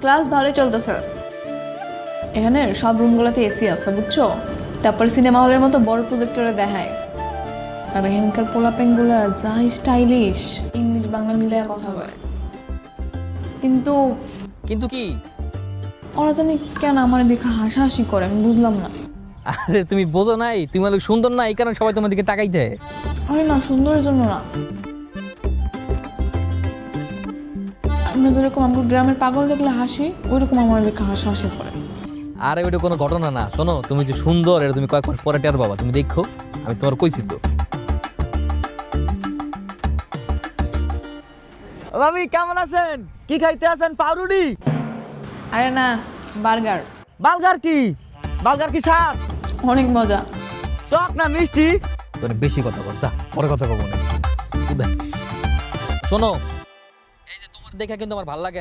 Class ভালোই চলতেছে। এখানে সব রুমগুলোতে এসি আছে বুঝছো, তারপর সিনেমা হলের মতো বড় প্রজেক্টরে দেখায়। আর এখানকার পোলাপেনগুলো যা স্টাইলিশ, ইংলিশ বাংলা মিলিয়ে কথা বলে। কিন্তু কিন্তু কি? ওরা জানি কেন আমার দেখে হাসাহাসি করে, আমি বুঝলাম না। আরে তুমি বোঝো নাই, তুমি অনেক সুন্দর না, এই কারণে সবাই তোমার দিকে তাকাই দেয়। আরে না, সুন্দরের জন্য না। আমরা যেরকম আমার গ্রামের পাগল দেখলে হাসি, ওইরকম আমার দেখে হাসাহাসি করে। আরে ওইটা কোনো ঘটনা না। শোনো, তুমি যে সুন্দর এটা তুমি কয়েক মাস পরে টের পাবা। তুমি দেখো, আমি তোমার কইছি তো। ভাবি কেমন আছেন? কি খাইতে আছেন? পাউরুটি? আরে না, বার্গার। বার্গার কি? বার্গার কি স্বাদ? অনেক মজা। টক না মিষ্টি? তোর বেশি কথা বল, যা পরে কথা কব না। শোনো, এই যে তোমার দেখা কিন্তু আমার ভালো লাগে।